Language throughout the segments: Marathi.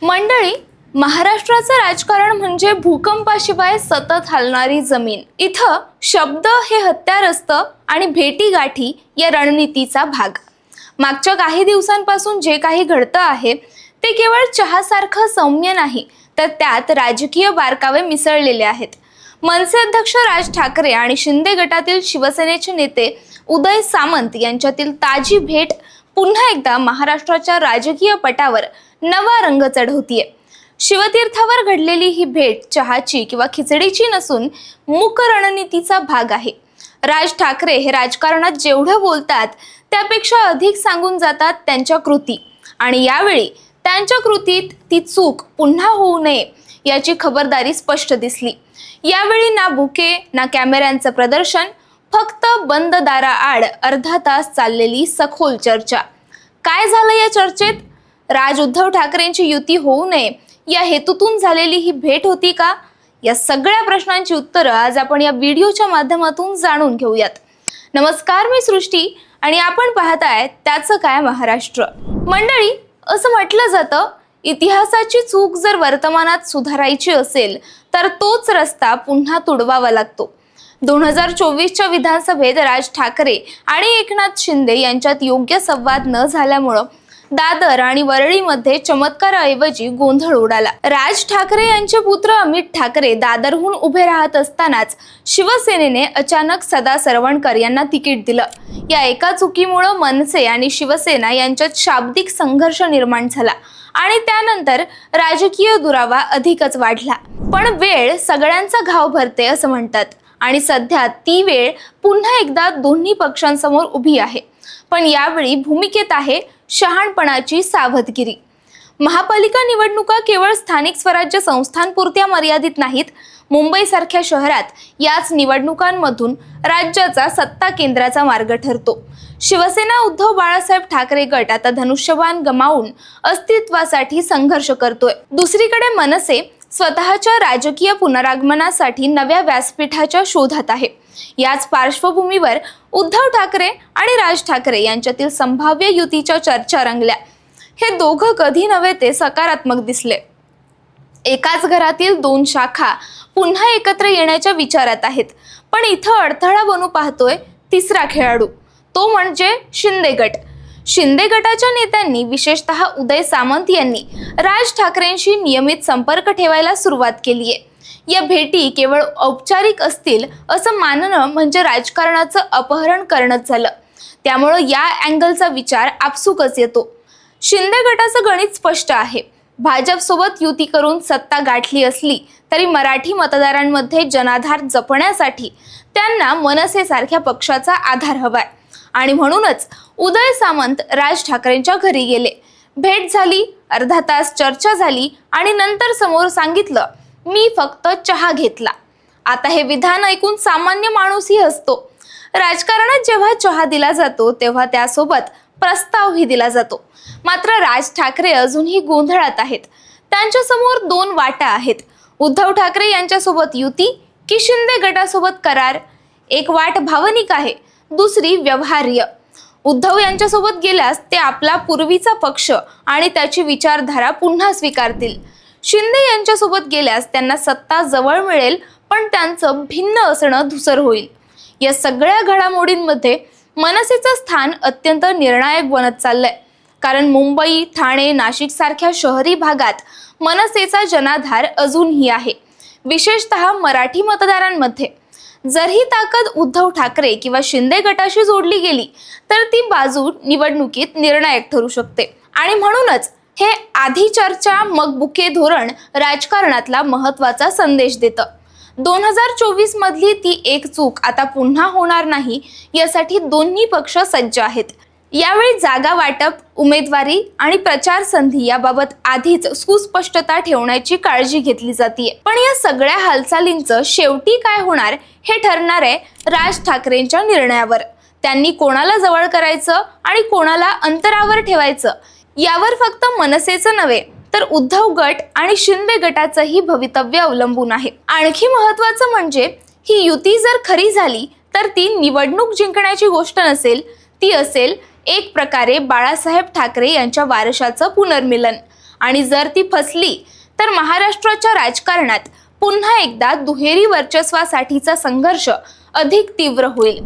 मंडळी, महाराष्ट्राचं राजकारण म्हणजे भूकंपाशिवाय सतत हलणारी जमीन। इथं शब्द हे हत्यार असतं आणि भेटी गाठी या रणनीतीचा भाग। मागच्या काही दिवसांपासून जे काही घडतं आहे ते केवळ चहासारखं सौम्य नाही, तर त्यात राजकीय बारकावे मिसळलेले आहेत। मनसे अध्यक्ष राज ठाकरे आणि शिंदे गटातील शिवसेनेचे नेते उदय सामंत यांच्यातील ताजी भेट पुन्हा एकदा महाराष्ट्राच्या राजकीय पटावर नवा रंग चढवतीये। शिवतीर्थावर घडलेली ही भेट चहाची किंवा खिचडीची नसून मूक रणनीतीचा भाग आहे। राज ठाकरे हे राजकारणात जेवढं बोलतात त्यापेक्षा अधिक सांगून जातात त्यांच्या कृती, आणि यावेळी त्यांच्या कृतीत ती चूक पुन्हा होऊ नये याची खबरदारी स्पष्ट दिसली। यावेळी ना बुके ना कॅमेऱ्यांचं प्रदर्शन, फक्त बंद दाराआड अर्धा तास चाललेली सखोल चर्चा। काय झालं या चर्चेत? राज उद्धव ठाकरेंची युती होऊ नये या हेतूतून झालेली ही भेट होती का? या सगळ्या प्रश्नांची उत्तरं आज आपण या व्हिडिओच्या माध्यमातून जाणून घेऊयात। नमस्कार, मी सृष्टी आणि आपण पाहताय त्याचं काय महाराष्ट्र। मंडळी, असं म्हटलं जातं, इतिहासाची चूक जर वर्तमानात सुधारायची असेल तर तोच रस्ता पुन्हा तुडवावा लागतो। 2024च्या विधानसभेत राज ठाकरे आणि एकनाथ शिंदे यांच्यात योग्य संवाद न झाल्यामुळे दादर आणि वरळीमध्ये चमत्काराऐवजी गोंधळ उडाला। राज ठाकरे यांचे पुत्र अमित ठाकरे दादरहून उभे राहत असतानाच शिवसेनेने अचानक सदा सरवणकर यांना तिकीट दिलं। या एका चुकीमुळे मनसे आणि शिवसेना यांच्यात शाब्दिक संघर्ष निर्माण झाला आणि त्यानंतर राजकीय दुरावा अधिकच वाढला। पण वेळ सगळ्यांचा घाव भरते असं म्हणतात, आणि सध्या ती वेळ पुन्हा एकदा दोन्ही पक्षांसमोर उभी आहे। पण यावेळी भूमिकेत आहे शहाणपणाची सावधगिरी। महापालिका निवडणुका केवळ स्थानिक स्वराज्य संस्थांपुरत्या मर्यादित नाहीत। मुंबईसारख्या शहरात याच निवडणुकांमधून राज्याचा सत्ता केंद्राचा मार्ग ठरतो। शिवसेना उद्धव बाळासाहेब ठाकरे गट आता धनुष्यबाण गमावून अस्तित्वासाठी संघर्ष करतोय। दुसरीकडे मनसे स्वतःच्या राजकीय पुनरागमनासाठी नव्या व्यासपीठाच्या शोधात आहे। याच पार्श्वभूमीवर उद्धव ठाकरे आणि राज ठाकरे यांच्यातील संभाव्य युतीच्या चर्चा रंगल्या। हे दोघं कधी नव्हे ते सकारात्मक दिसले। एकाच घरातील दोन शाखा पुन्हा एकत्र येण्याच्या विचारात आहेत। पण इथं अडथळा बनू पाहतोय तिसरा खेळाडू, तो म्हणजे शिंदे गट। शिंदे गटाच्या नेत्यांनी, विशेषतः उदय सामंत यांनी राज ठाकरेंशी नियमित संपर्क ठेवायला सुरुवात केली आहे। या भेटी केवळ औपचारिक असतील असं मानणं म्हणजे राजकारणाचं अपहरण करणंच झालं। त्यामुळे या अँगलचा विचार आपसुकच येतो। शिंदे गटाचं गणित स्पष्ट आहे। भाजपसोबत युती करून सत्ता गाठली असली तरी मराठी मतदारांमध्ये जनाधार जपण्यासाठी त्यांना मनसेसारख्या पक्षाचा आधार हवाय, आणि म्हणूनच उदय सामंत राज ठाकरेंच्या घरी गेले। भेट झाली, अर्धा तास चर्चा झाली आणि नंतर समोर सांगितलं, मी फक्त चहा घेतला। आता हे विधान ऐकून सामान्य माणूसही हसतो। राजकारणात जेव्हा चहा दिला जातो तेव्हा त्यासोबत प्रस्तावही दिला जातो। मात्र राज ठाकरे अजूनही गोंधळात आहेत। त्यांच्या समोर दोन वाटा आहेत, उद्धव ठाकरे यांच्यासोबत युती की शिंदे गटासोबत करार। एक वाट भावनिक आहे, दुसरी व्यवहार्य। उद्धव यांच्यासोबत गेल्यास ते आपला पूर्वीचा पक्ष आणि त्याची विचारधारा पुन्हा स्वीकारतील। शिंदे यांच्यासोबत गेल्यास त्यांना सत्ता जवळ मिळेल, पण त्यांचं भिन्न असणं धुसर होईल। या सगळ्या घडामोडींमध्ये मनसेचं स्थान अत्यंत निर्णायक बनत चाललंय, कारण मुंबई, ठाणे, नाशिक सारख्या शहरी भागात मनसेचा जनाधार अजूनही आहे, विशेषतः मराठी मतदारांमध्ये। जर ही ताकद उद्धव ठाकरे किंवा शिंदे गटाशी जोडली गेली तर ती बाजू निवडणुकीत निर्णायक ठरू शकते, आणि म्हणूनच हे आधी चर्चा मग बुके धोरण राजकारणातला महत्त्वाचा संदेश देतं। 2024 मधली ती एक चूक आता पुन्हा होणार नाही यासाठी दोन्ही पक्ष सज्ज आहेत। यावेळी जागा वाटप, उमेदवारी आणि प्रचार संधी याबाबत आधीच सुस्पष्टता ठेवण्याची काळजी घेतली जाते। पण या सगळ्या हालचालींचं शेवटी काय होणार हे ठरणार आहे राज ठाकरेंच्या निर्णयावर। त्यांनी कोणाला जवळ करायचं आणि कोणाला अंतरावर ठेवायचं यावर फक्त मनसेचं नव्हे तर उद्धव गट आणि शिंदे गटाचंही भवितव्य अवलंबून आहे। आणखी महत्त्वाचं म्हणजे ही युती जर खरी झाली तर ती निवडणूक जिंकण्याची गोष्ट नसेल, ती असेल एक प्रकारे बाळासाहेब ठाकरे यांच्या वारशाचं पुनर्मिलन। आणि जर ती फसली तर महाराष्ट्राच्या राजकारणात पुन्हा एकदा दुहेरी वर्चस्वासाठीचा संघर्ष अधिक तीव्र होईल.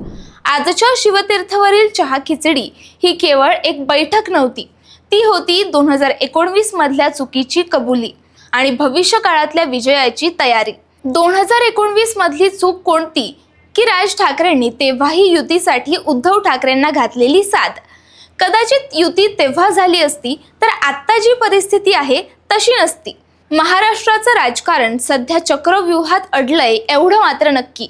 आजच्या शिवतीर्थवरील चहा खिचडी ही केवळ एक बैठक नव्हती, ती होती 2019 मधल्या चुकीची कबुली आणि भविष्य काळातल्या विजयाची तयारी. 2019 मधली चूक कोणती की राज ठाकरेंनी तेव्हाही युतीसाठी उद्धव ठाकरेंना घातलेली साथ. कदाचित युती तेव्हा झाली असती तर आता जी परिस्थिती आहे तशी नसती. महाराष्ट्राचं राजकारण सध्या चक्रव्यूहात अडलंय एवढं मात्र नक्की.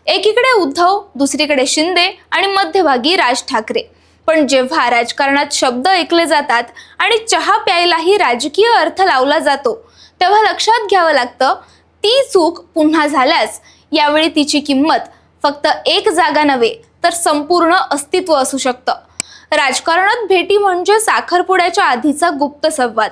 एकीकडे उद्धव, दुसरीकडे शिंदे आणि मध्यभागी राज ठाकरे. पण जेव्हा राजकारणात शब्द ऐकले जातात आणि चहा प्यायलाही राजकीय अर्थ लावला जातो तेव्हा लक्षात घ्यावं लागतं, ती चूक पुन्हा झाल्यास यावेळी तिची किंमत फक्त एक जागा नव्हे तर संपूर्ण अस्तित्व असू शकतं. राजकारणात भेटी म्हणजे साखरपुड्याच्या आधीचा गुप्त संवाद.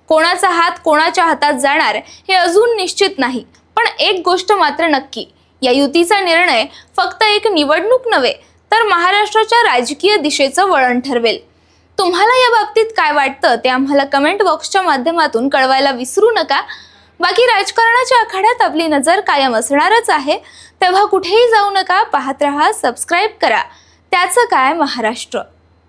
कोणाचा हात कोणाच्या हातात जाणार हे अजून निश्चित नाही, पण एक गोष्ट मात्र नक्की, या युतीचा निर्णय फक्त एक निवडणूक नव्हे तर महाराष्ट्राच्या राजकीय दिशेचं वळण ठरवेल. तुम्हाला या बाबतीत काय वाटतं ते आम्हाला कमेंट बॉक्सच्या माध्यमातून कळवायला विसरू नका. बाकी राजकारणाच्या आखाड्यात आपली नजर कायम असणारच आहे, तेव्हा कुठेही जाऊ नका. पाहत रहा, सबस्क्राईब करा. त्याचं काय महाराष्ट्र.